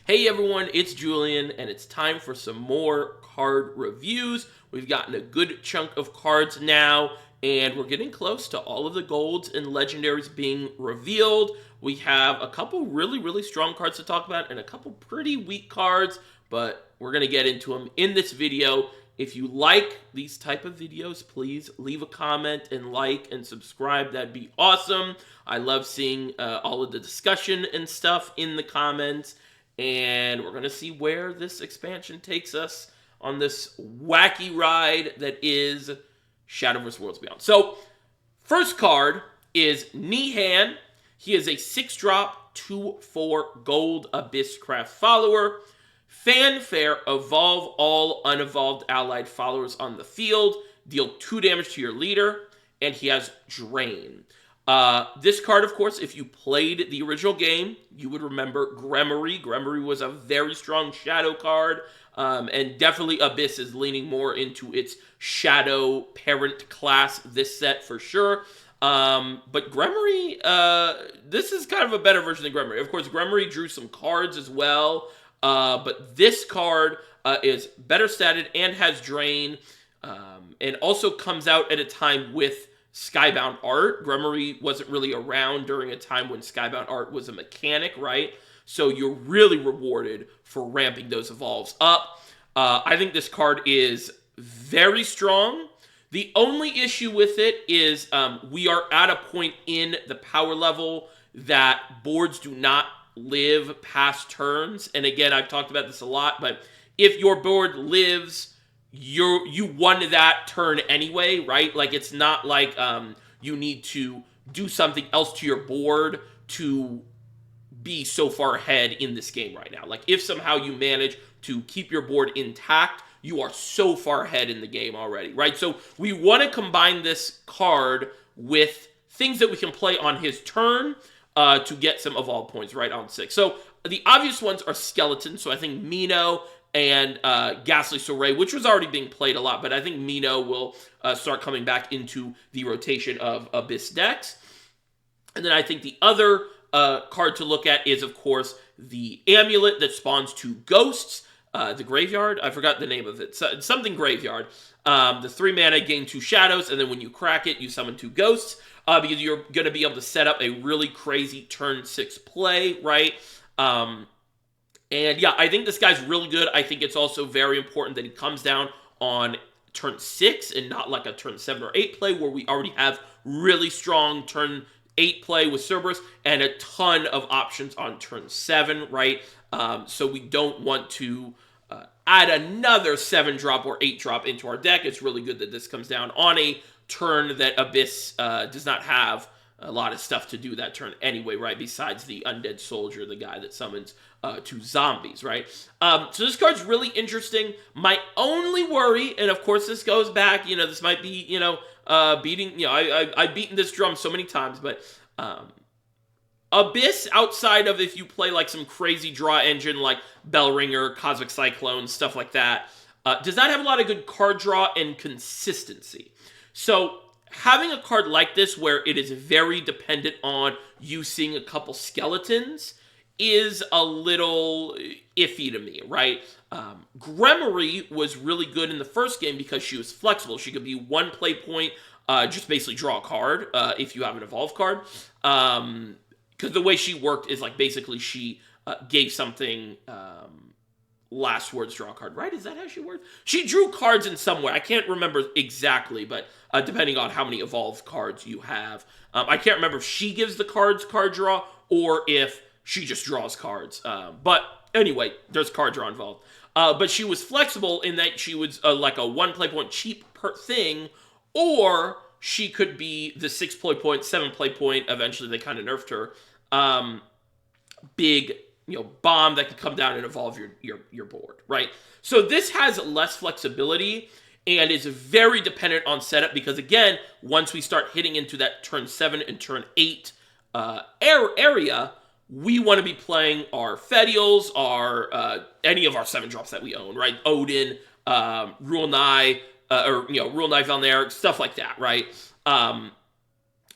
Hey everyone, it's Julian, and it's time for some more card reviews. We've gotten a good chunk of cards now, and we're getting close to all of the golds and legendaries being revealed. We have a couple really strong cards to talk about, and a couple pretty weak cards, but we're going to get into them in this video. If you like these type of videos, please leave a comment and like and subscribe. That'd be awesome. I love seeing all of the discussion and stuff in the comments. And we're going to see where this expansion takes us on this wacky ride that is Shadowverse Worlds Beyond. So, first card is Nihan. He is a 6-drop, 2/4 gold Abysscraft follower. Fanfare, evolve all unevolved allied followers on the field. Deal 2 damage to your leader. And he has Drain. This card, of course, if you played the original game, you would remember Gremory. Gremory was a very strong Shadow card, and definitely Abyss is leaning more into its Shadow parent class this set for sure. But Gremory, this is kind of a better version than Gremory. Of course, Gremory drew some cards as well, but this card is better statted and has Drain, and also comes out at a time with Skybound art. Gremory wasn't really around during a time when Skybound art was a mechanic, right? So you're really rewarded for ramping those evolves up. I think this card is very strong. The only issue with it is we are at a point in the power level that boards do not live past turns. And again, I've talked about this a lot, but if your board lives, you won that turn anyway, right? Like, it's not like you need to do something else to your board to be so far ahead in this game right now. Like, if somehow you manage to keep your board intact, you are so far ahead in the game already, right? So we want to combine this card with things that we can play on his turn to get some evolve points right on 6. So the obvious ones are Skeletons. So I think Mino and Ghastly Soray, which was already being played a lot, but I think Mino will start coming back into the rotation of Abyss decks. And then I think the other card to look at is, of course, the Amulet that spawns 2 ghosts. The Graveyard? I forgot the name of it. Something Graveyard. The 3 mana, gain 2 shadows, and then when you crack it, you summon 2 ghosts, because you're going to be able to set up a really crazy turn 6 play, right? And yeah, I think this guy's really good. I think it's also very important that he comes down on turn 6 and not like a turn 7 or 8 play where we already have really strong turn 8 play with Cerberus and a ton of options on turn 7, right? So we don't want to add another 7-drop or 8-drop into our deck. It's really good that this comes down on a turn that Abyss does not have a lot of stuff to do that turn anyway, right? Besides the Undead Soldier, the guy that summons 2 zombies, right? So this card's really interesting. My only worry, and of course this goes back, this might be, beating, I've beaten this drum so many times, but Abyss, outside of if you play like some crazy draw engine like Bellringer, Cosmic Cyclone, stuff like that, does not have a lot of good card draw and consistency. So having a card like this where it is very dependent on you seeing a couple skeletons is a little iffy to me, right? Gremory was really good in the first game because she was flexible. She could be 1 play point, just basically draw a card if you have an evolve card. Because the way she worked is like basically she gave something last words draw a card, right? Is that how she worked? She drew cards in some way. I can't remember exactly, but depending on how many evolved cards you have. I can't remember if she gives the cards card draw or if she just draws cards. But anyway, there's card draw involved. But she was flexible in that she was like a 1 play point cheap thing, or she could be the 6 play point, 7 play point. Eventually, they kind of nerfed her. Big, bomb that could come down and evolve your board, right? So this has less flexibility and is very dependent on setup because, again, once we start hitting into that turn 7 and turn 8 area, we want to be playing our Fedials, our any of our 7-drops that we own, right? Odin, Rule Nye, Rule Nye Valneric, stuff like that, right?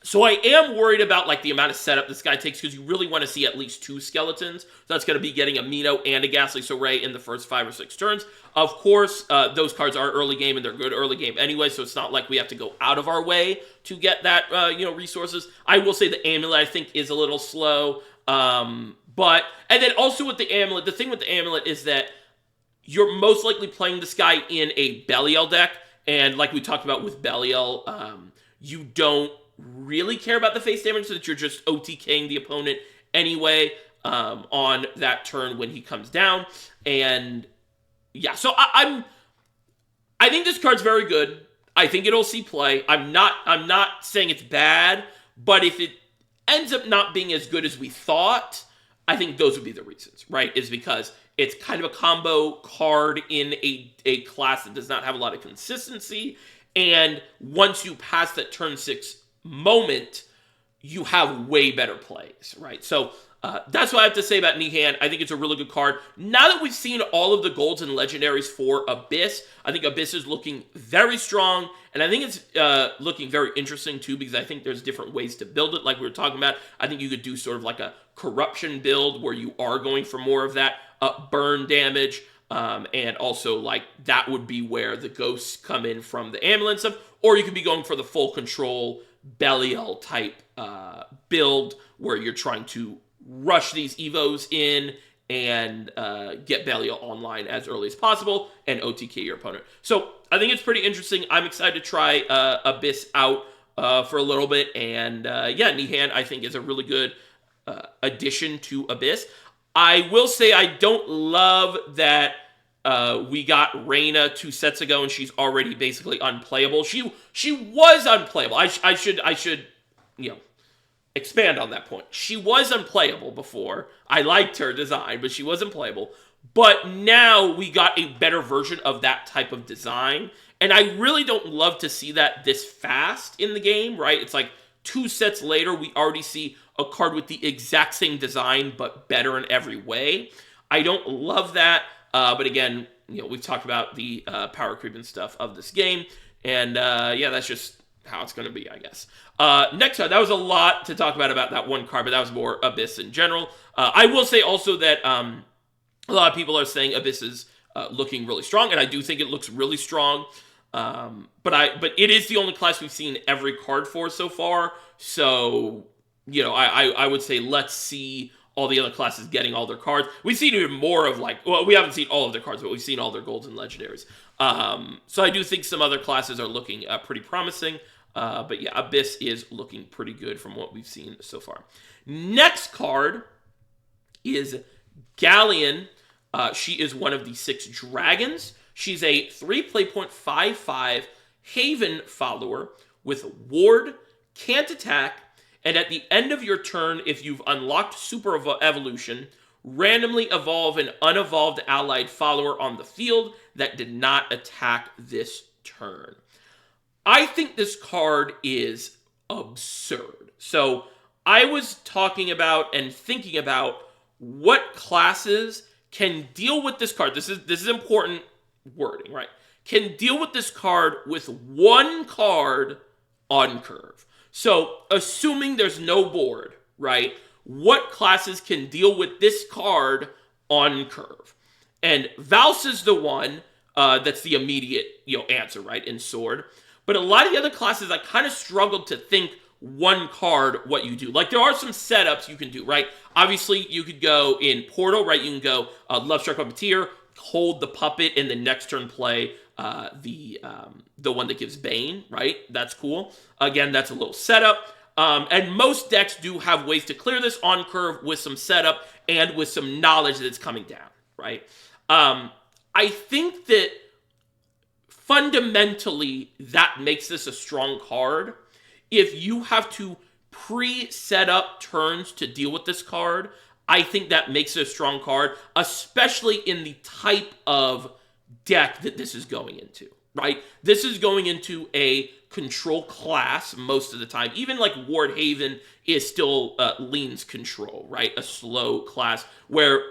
So I am worried about like the amount of setup this guy takes, because you really want to see at least 2 skeletons. So that's going to be getting a Mino and a Ghastly Soray in the first 5 or 6 turns. Of course, those cards are early game, and they're good early game anyway, so it's not like we have to go out of our way to get that, resources. I will say the Amulet, I think, is a little slow. And then also with the Amulet, the thing with the Amulet is that you're most likely playing this guy in a Belial deck, and like we talked about with Belial, you don't really care about the face damage, so that you're just OTKing the opponent anyway on that turn when he comes down. And yeah, so I think this card's very good. I think it'll see play. I'm not saying it's bad, but if it ends up not being as good as we thought, I think those would be the reasons, right? Is because it's kind of a combo card in a class that does not have a lot of consistency, and once you pass that turn 6 moment, you have way better plays, right? So that's what I have to say about Nihan. I think it's a really good card. Now that we've seen all of the golds and legendaries for Abyss, I think Abyss is looking very strong, and I think it's looking very interesting too, because I think there's different ways to build it, like we were talking about. I think you could do sort of like a corruption build where you are going for more of that burn damage, and also like that would be where the ghosts come in from the amulet and stuff, or you could be going for the full control Belial type build where you're trying to rush these Evos in and get Belial online as early as possible and OTK your opponent. So I think it's pretty interesting. I'm excited to try Abyss out for a little bit, and Nihan I think is a really good addition to Abyss. I will say I don't love that we got Reyna 2 sets ago, and she's already basically unplayable. She was unplayable. I should expand on that point. She was unplayable before. I liked her design, but she was unplayable. But now we got a better version of that type of design, and I really don't love to see that this fast in the game, right? It's like 2 sets later, we already see a card with the exact same design, but better in every way. I don't love that. But again, we've talked about the power creep and stuff of this game, and that's just how it's going to be, I guess. Next card, that was a lot to talk about that one card, but that was more Abyss in general. I will say also that a lot of people are saying Abyss is looking really strong, and I do think it looks really strong. But it is the only class we've seen every card for so far, so I would say let's see all the other classes getting all their cards. We've seen even more of we haven't seen all of their cards, but we've seen all their golds and legendaries. So I do think some other classes are looking pretty promising. But yeah, Abyss is looking pretty good from what we've seen so far. Next card is GALLEON. She is one of the 6 dragons. She's a 3 Haven follower with Ward, can't attack, and at the end of your turn, if you've unlocked Super Evolution, randomly evolve an unevolved allied follower on the field that did not attack this turn. I think this card is absurd. So I was talking about and thinking about what classes can deal with this card. This is important wording, right? Can deal with this card with 1 card on curve. So, assuming there's no board, right, what classes can deal with this card on curve? And Valse is the one that's the immediate answer, right, in Sword. But a lot of the other classes, I kind of struggled to think 1 card what you do. Like, there are some setups you can do, right? Obviously, you could go in Portal, right? You can go Love Struck Puppeteer, hold the puppet, and the next turn play the one that gives Bane, right? That's cool. Again, that's a little setup. And most decks do have ways to clear this on curve with some setup and with some knowledge that it's coming down, right? I think that fundamentally that makes this a strong card. If you have to pre-set up turns to deal with this card, I think that makes it a strong card, especially in the type of deck that this is going into, right? This is going into a control class most of the time. Even like Ward Haven is still leans control, right? A slow class where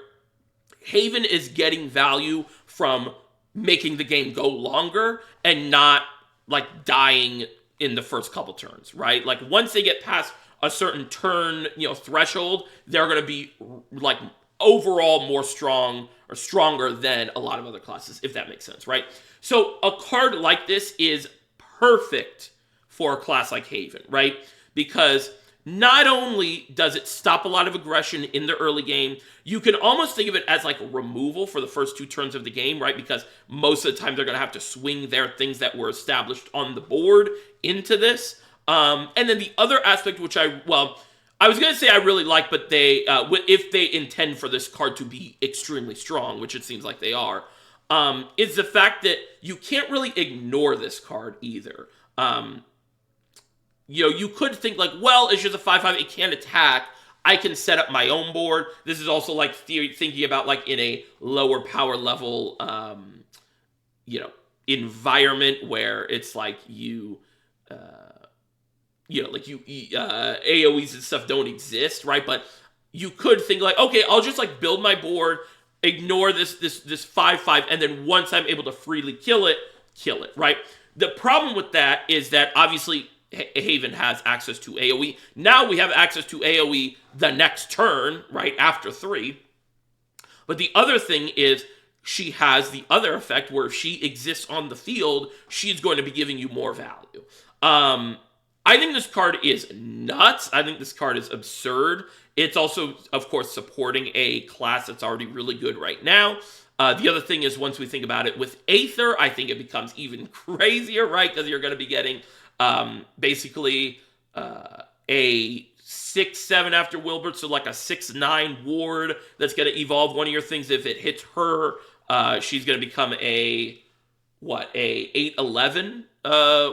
Haven is getting value from making the game go longer and not like dying in the first couple turns, right? Like once they get past a certain turn, threshold, they're going to be like overall more strong or stronger than a lot of other classes, if that makes sense, right? So a card like this is perfect for a class like Haven, right? Because not only does it stop a lot of aggression in the early game, you can almost think of it as like a removal for the first 2 turns of the game, right? Because most of the time they're going to have to swing their things that were established on the board into this. And then the other aspect, which I was going to say I really like, but they, if they intend for this card to be extremely strong, which it seems like they are, is the fact that you can't really ignore this card either. You could think like, well, it's just a 5/5, it can't attack. I can set up my own board. This is also like thinking about like in a lower power level, environment where it's like AoEs and stuff don't exist, right? But you could think like, okay, I'll just like build my board, ignore this 5/5, and then once I'm able to freely kill it, right? The problem with that is that obviously Haven has access to AoE. Now we have access to AoE the next turn, right, after 3. But the other thing is she has the other effect where if she exists on the field, she's going to be giving you more value. I think this card is nuts. I think this card is absurd. It's also, of course, supporting a class that's already really good right now. The other thing is, once we think about it with Aether, I think it becomes even crazier, right? Because you're going to be getting basically a 6/7 after Wilbert, so like a 6/9 ward that's going to evolve one of your things. If it hits her, she's going to become a 8/11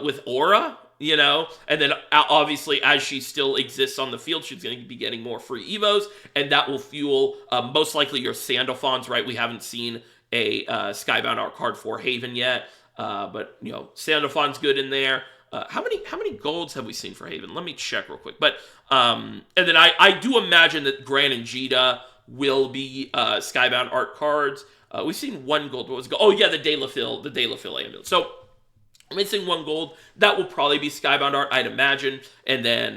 with Aura, and then obviously as she still exists on the field, she's going to be getting more free evos, and that will fuel most likely your Sandalphons, right? We haven't seen a Skybound Art card for Haven yet, but Sandalphon's good in there. How many golds have we seen for Haven? Let me check real quick. But and then I do imagine that Gran and Jita will be Skybound Art cards. We've seen 1 gold. What was it? Oh yeah, the Daylafil amulet. So I'm missing 1 gold. That will probably be Skybound Art, I'd imagine. And then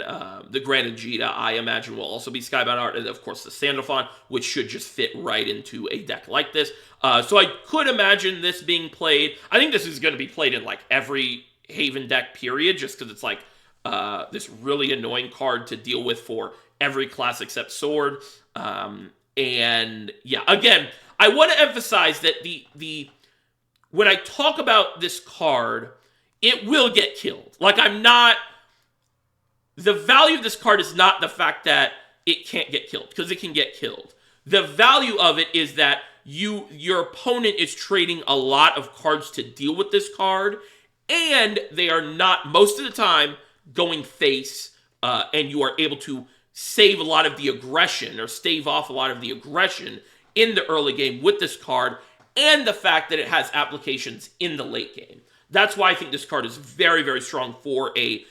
the Gran and Jita, I imagine, will also be Skybound Art. And of course the Sandalphon, which should just fit right into a deck like this. So I could imagine this being played. I think this is going to be played in like every Haven deck, period, just because it's like this really annoying card to deal with for every class except Sword. And yeah, again, I want to emphasize that the when I talk about this card, it will get killed. Like, the value of this card is not the fact that it can't get killed, because it can get killed. The value of it is that your opponent is trading a lot of cards to deal with this card, and they are not, most of the time, going face, and you are able to save a lot of the aggression, or stave off a lot of the aggression in the early game with this card, and the fact that it has applications in the late game. That's why I think this card is very, very strong for a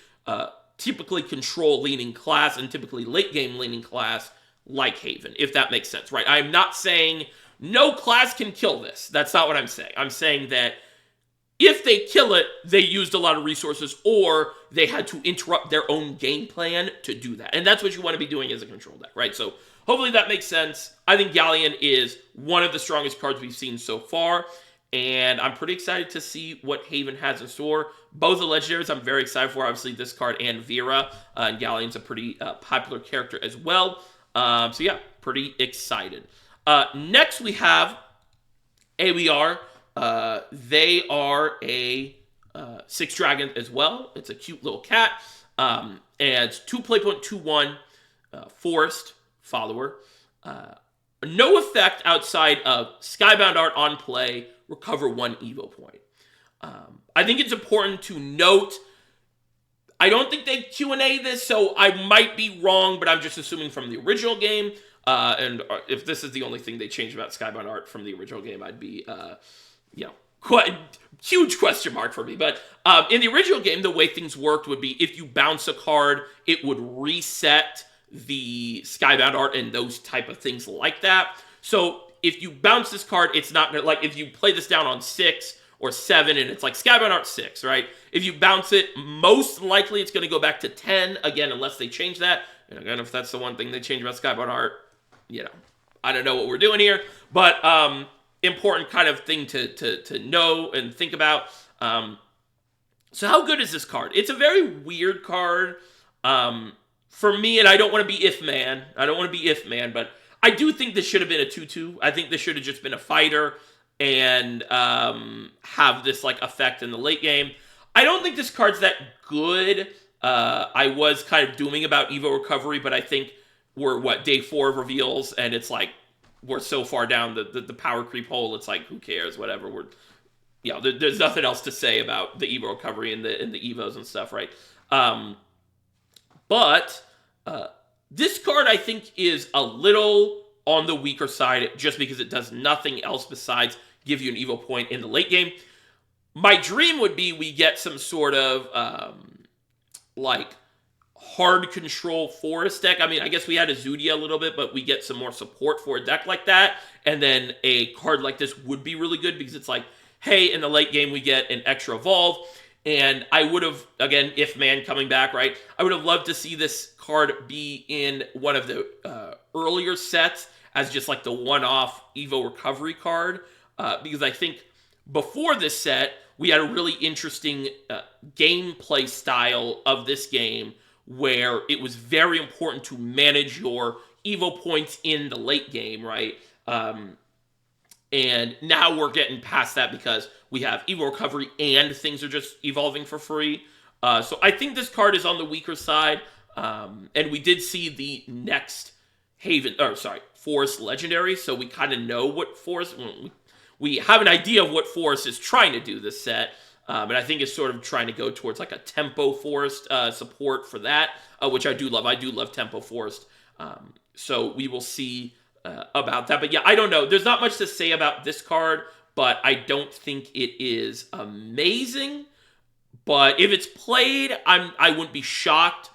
typically control-leaning class, and typically late-game-leaning class like Haven, if that makes sense, right? I'm not saying no class can kill this. That's not what I'm saying. I'm saying that if they kill it, they used a lot of resources, or they had to interrupt their own game plan to do that. And that's what you want to be doing as a control deck, right? So hopefully that makes sense. I think Galleon is one of the strongest cards we've seen so far, and I'm pretty excited to see what Haven has in store. Both the legendaries I'm very excited for, obviously this card and Vera, and Galleon's a pretty popular character as well. So yeah, pretty excited. Next we have AWR. They are a 6 dragon as well. It's a cute little cat. And it's 2 play.21 forest follower. No effect outside of Skybound Art on play, recover 1 Evo point. I think it's important to note, I don't think they Q&A this, so I might be wrong, but I'm just assuming from the original game. And if this is the only thing they changed about Skybound Art from the original game, I'd be, quite huge question mark for me. But in the original game, the way things worked would be if you bounce a card, it would reset the Skybound Art and those type of things like that. So if you bounce this card, it's not gonna, like, if you play this down on 6 or 7, and it's like Skybound Art 6, right? If you bounce it, most likely it's going to go back to 10, again, unless they change that. And again, if that's the one thing they change about Skybound Art, I don't know what we're doing here, but important kind of thing to know and think about. So how good is this card? It's a very weird card for me, and I don't want to be if-man. But I do think this should have been a 2-2. I think this should have just been a fighter and have this like effect in the late game. I don't think this card's that good. I was kind of dooming about Evo Recovery, but I think we're, day 4 of reveals, and it's like, we're so far down the power creep hole, it's like, who cares, whatever. There's nothing else to say about the Evo Recovery and the Evos and stuff, right? But this card, I think, is a little on the weaker side, just because it does nothing else besides give you an Evo point in the late game. My dream would be we get some sort of, like, hard control forest deck. I mean, I guess we had a Zudia a little bit, but we get some more support for a deck like that. And then a card like this would be really good, because it's like, hey, in the late game, we get an extra evolve. And I would have, again, if man coming back, right? I would have loved to see this card be in one of the earlier sets as just like the one-off Evo Recovery card. Because I think before this set, we had a really interesting gameplay style of this game, where it was very important to manage your Evo points in the late game, right? And now we're getting past that because we have Evo Recovery and things are just evolving for free. So I think this card is on the weaker side. And we did see the next Forest Legendary, so we kind of know what Forest... We have an idea of what Forest is trying to do this set. And I think it's sort of trying to go towards like a Tempo Forest support for that, which I do love. I do love Tempo Forest. So we will see about that. But yeah, I don't know. There's not much to say about this card, but I don't think it is amazing. But if it's played, I wouldn't be shocked.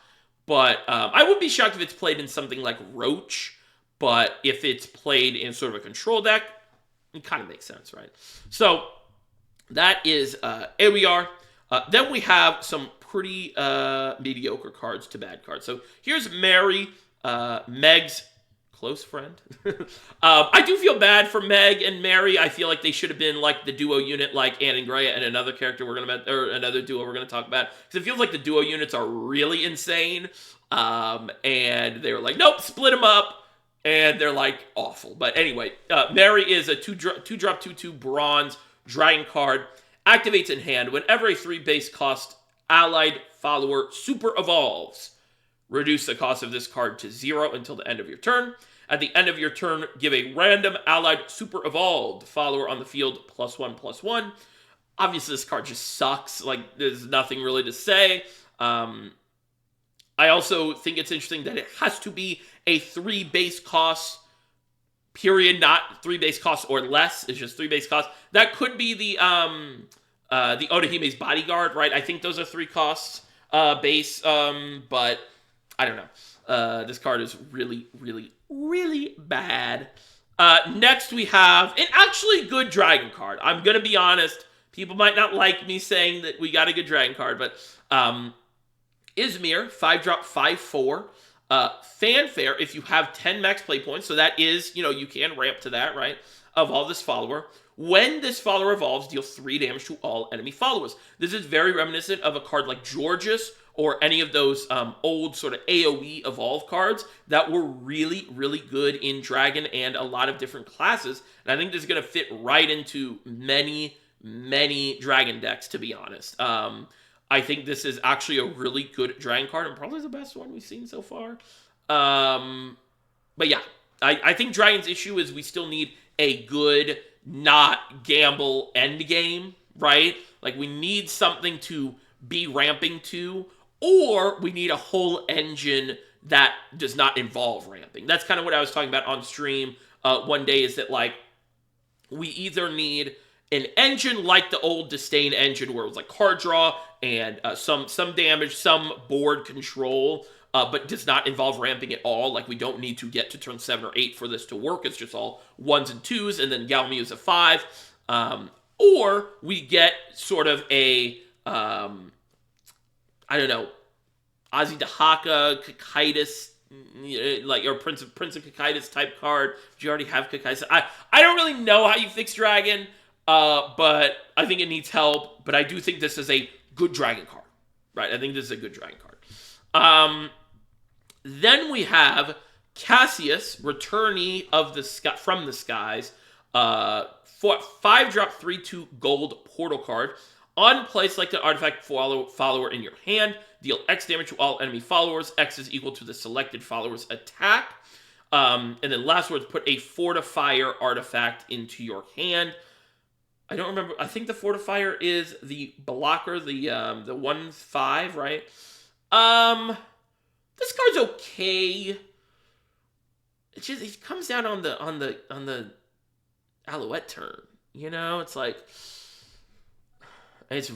But I wouldn't be shocked if it's played in something like Roach. But if it's played in sort of a control deck, it kind of makes sense, right? So that is AOER. Then we have some pretty mediocre cards to bad cards. So here's Mary, Meg's close friend. I do feel bad for Meg and Mary. I feel like they should have been like the duo unit, like Anne and Greya and another character another duo we're gonna talk about. Because it feels like the duo units are really insane. And they were like, nope, split them up. And they're like awful. But anyway, Mary is a 2-drop 2/2 bronze dragon card. Activates in hand whenever a 3 base cost allied follower super evolves. Reduce the cost of this card to 0 until the end of your turn. At the end of your turn, give a random allied super evolved follower on the field +1/+1. Obviously, this card just sucks. Like, there's nothing really to say. I also think it's interesting that it has to be a 3 base cost period, not 3 base costs or less. It's just 3 base costs. That could be the Odahime's Bodyguard, right? I think those are 3 costs base, but I don't know. This card is really, really, really bad. Next we have an actually good dragon card. I'm going to be honest. People might not like me saying that we got a good dragon card, but Izmir, 5-drop, 5/4. Fanfare, if you have 10 max play points, so that is, you can ramp to that, right? Evolve this follower. When this follower evolves, deal 3 damage to all enemy followers. This is very reminiscent of a card like Georges or any of those old sort of AoE evolve cards that were really, really good in Dragon and a lot of different classes. And I think this is going to fit right into many, many Dragon decks, to be honest. I think this is actually a really good Dragon card and probably the best one we've seen so far. But yeah, I think Dragon's issue is we still need a good, not gamble endgame, right? Like, we need something to be ramping to, or we need a whole engine that does not involve ramping. That's kind of what I was talking about on stream one day, is that, like, we either need an engine like the old Disdain engine where it was like card draw and some damage, some board control, but does not involve ramping at all. Like, we don't need to get to turn 7 or 8 for this to work. It's just all 1s and 2s, and then Galmuse a 5. or we get sort of a, I don't know, Azidahaka, Kakaitis, like, or Prince of Kakaitis type card. Do you already have Kakaitis? I don't really know how you fix Dragon, but I think it needs help. But I do think this is a good Dragon card, right? I think this is a good Dragon card. Then we have Cassius, returnee of the sky, from the skies, for 5-drop 3/2 gold portal card. On play, select an artifact follower in your hand. Deal X damage to all enemy followers. X is equal to the selected follower's attack. And then last words, put a Fortifier artifact into your hand. I don't remember. I think the Fortifier is the blocker, the 1/5, right? This card's okay. It comes down on the Alouette turn. You know, it's like, it's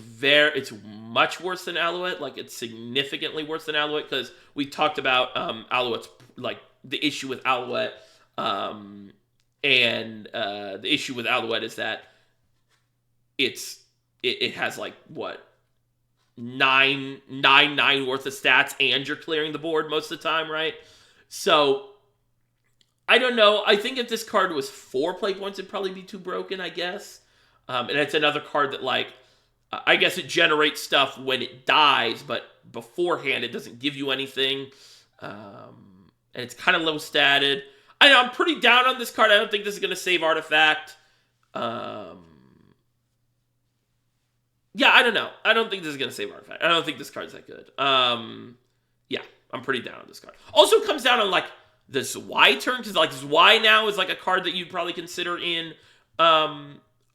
much worse than Alouette. Like, it's significantly worse than Alouette, because we talked about Alouette's, like, the issue with Alouette, and the issue with Alouette is that it has, like, what, 9 worth of stats, and you're clearing the board most of the time, right? So I don't know. I think if this card was 4 play points, it'd probably be too broken, I guess. And it's another card that, like, I guess it generates stuff when it dies, but beforehand it doesn't give you anything. And it's kind of low statted. I'm pretty down on this card. I don't think this is going to save artifact. Yeah, I don't know. I don't think this is going to save artifact. I don't think this card's that good. Yeah, I'm pretty down on this card. Also comes down on, like, the Zwei turn, because, like, Zwei now is, like, a card that you'd probably consider in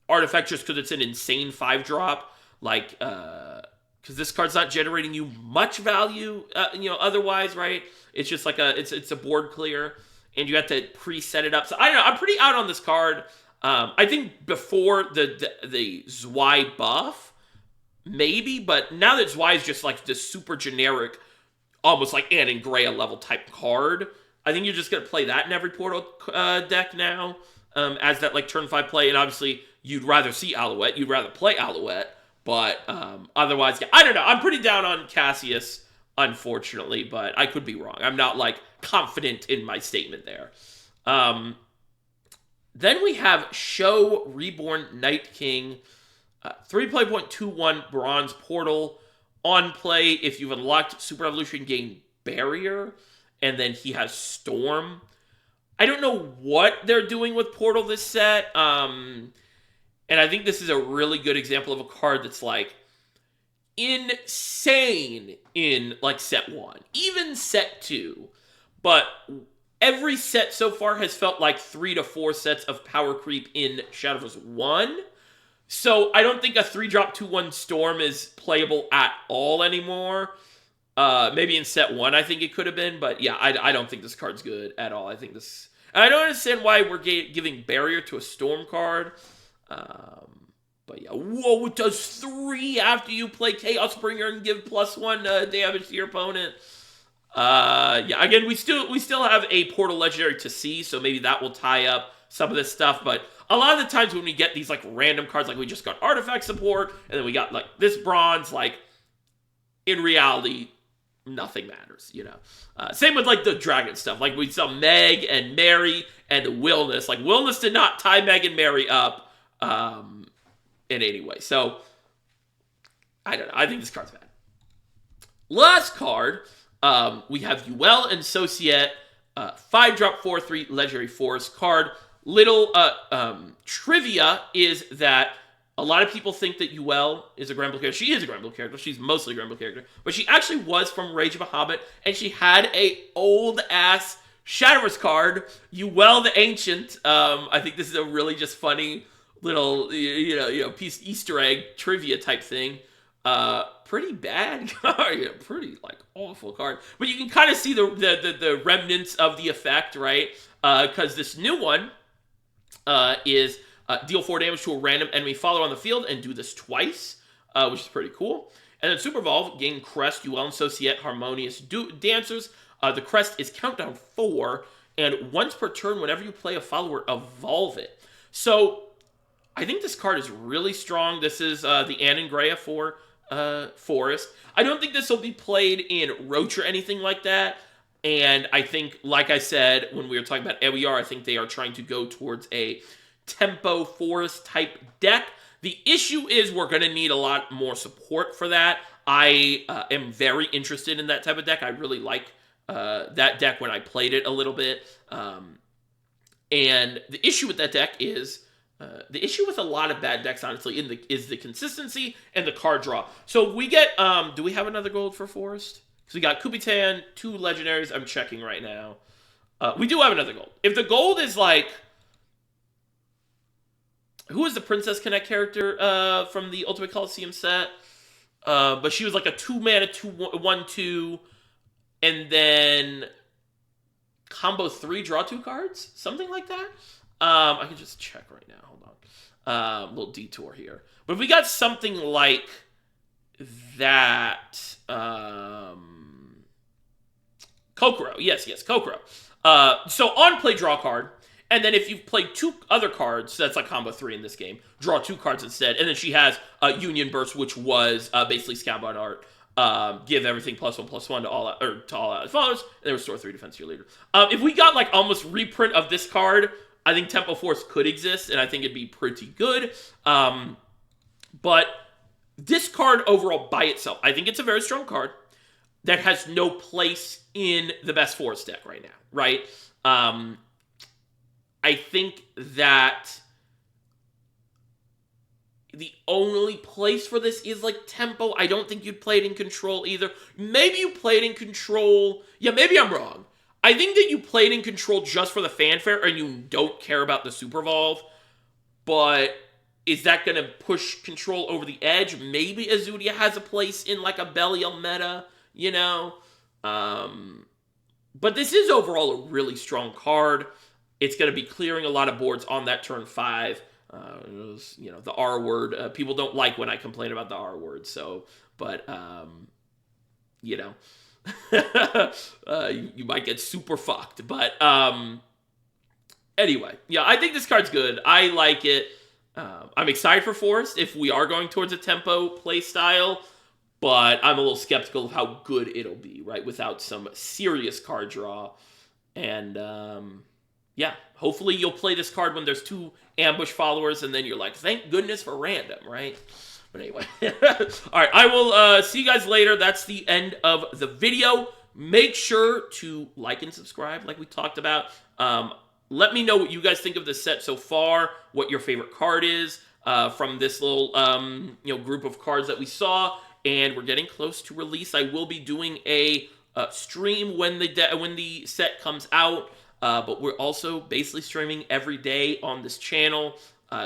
artifact, just because it's an insane 5-drop. Like, because this card's not generating you much value, otherwise, right? It's just like it's a board clear, and you have to preset it up. So I don't know. I'm pretty out on this card. I think before the Zwei buff, maybe, but now that Zwei is just like this super generic, almost like Ann and Grea level type card, I think you're just gonna play that in every portal deck now, as that, like, turn 5 play. And obviously, you'd rather see Alouette. You'd rather play Alouette. But otherwise, yeah, I don't know. I'm pretty down on Cassius, unfortunately, but I could be wrong. I'm not, like, confident in my statement there. Then we have Show Reborn Night King, 3 play point 2/1 bronze portal. On play, if you've unlocked Super Evolution, gain Barrier, and then he has Storm. I don't know what they're doing with portal this set. And I think this is a really good example of a card that's, like, insane in, like, set 1. Even set 2. But every set so far has felt like 3 to 4 sets of power creep in Shadowverse 1. So I don't think a 3-drop 2/1 Storm is playable at all anymore. Maybe in set 1 I think it could have been. But yeah, I don't think this card's good at all. I think this... I don't understand why we're giving Barrier to a Storm card. But yeah, whoa, it does 3 after you play Chaos Bringer and give +1 damage to your opponent. Yeah, again, we still have a Portal Legendary to see, so maybe that will tie up some of this stuff. But a lot of the times when we get these, like, random cards, like we just got Artifact Support, and then we got, like, this bronze, like, in reality, nothing matters, you know. Same with, like, the Dragon stuff. Like, we saw Meg and Mary and Willness. Like, Willness did not tie Meg and Mary up in any way. So, I don't know. I think this card's bad. Last card, we have Uel and Societe, 5-drop 4/3 Legendary Forest card. Little trivia is that a lot of people think that Uel is a Granblue character. She is a Granblue character. She's mostly a Granblue character. But she actually was from Rage of Bahamut, and she had a old-ass Shadowverse card, Uel the Ancient. I think this is a really just funny little, piece Easter egg trivia type thing. Pretty bad card, pretty, like, awful card. But you can kind of see the remnants of the effect, right? Because this new one is deal 4 damage to a random enemy follower on the field and do this twice, which is pretty cool. And then Super Evolve, gain Crest, Uel and Societe, Harmonious Dancers. The Crest is countdown 4, and once per turn, whenever you play a follower, evolve it. So I think this card is really strong. This is the Anangrea for Forest. I don't think this will be played in Roach or anything like that. And I think, like I said, when we were talking about LER, I think they are trying to go towards a tempo Forest type deck. The issue is we're going to need a lot more support for that. I am very interested in that type of deck. I really like that deck when I played it a little bit. And the issue with that deck is, the issue with a lot of bad decks, honestly, is the consistency and the card draw. So we get, do we have another gold for Forest? So we got Kubitan, 2 legendaries. I'm checking right now. We do have another gold. If the gold is like, who is the Princess Connect character from the Ultimate Coliseum set? But she was like a 2-mana, 1/2, and then combo 3, draw 2 cards? Something like that? I can just check right now. Hold on. Little detour here. But if we got something like that, Kokoro. Yes, Kokoro. So on play, draw a card. And then if you've played 2 other cards, that's like combo 3 in this game, draw 2 cards instead. And then she has Union Burst, which was basically Scoutbound Art. Give everything +1/+1 to all out followers, and then restore 3 defense to your leader. If we got like almost reprint of this card, I think Tempo Force could exist, and I think it'd be pretty good. But this card overall by itself, I think it's a very strong card that has no place in the best Forest deck right now, right? I think that the only place for this is like Tempo. I don't think you'd play it in Control either. Maybe you play it in Control. Yeah, maybe I'm wrong. I think that you play it in Control just for the fanfare and you don't care about the Super Evolve. But is that going to push Control over the edge? Maybe Azudia has a place in like a Belial meta, you know? But this is overall a really strong card. It's going to be clearing a lot of boards on that turn 5. You know, the R word. People don't like when I complain about the R word. So, but, you know, you might get super fucked. But anyway, yeah, I think this card's good. I like it. I'm excited for Forest if we are going towards a tempo play style. But I'm a little skeptical of how good it'll be, right? Without some serious card draw. And, yeah, hopefully you'll play this card when there's 2 ambush followers, and then you're like, thank goodness for random, right? But anyway. All right, I will see you guys later. That's the end of the video. Make sure to like and subscribe like we talked about. Let me know what you guys think of the set so far, what your favorite card is from this little group of cards that we saw. And we're getting close to release. I will be doing a stream when the set comes out. But we're also basically streaming every day on this channel.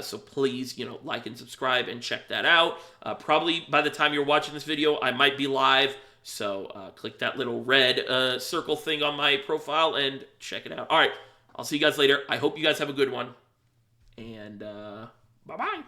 So please, like and subscribe and check that out. Probably by the time you're watching this video, I might be live. So click that little red circle thing on my profile and check it out. All right, I'll see you guys later. I hope you guys have a good one. And bye-bye.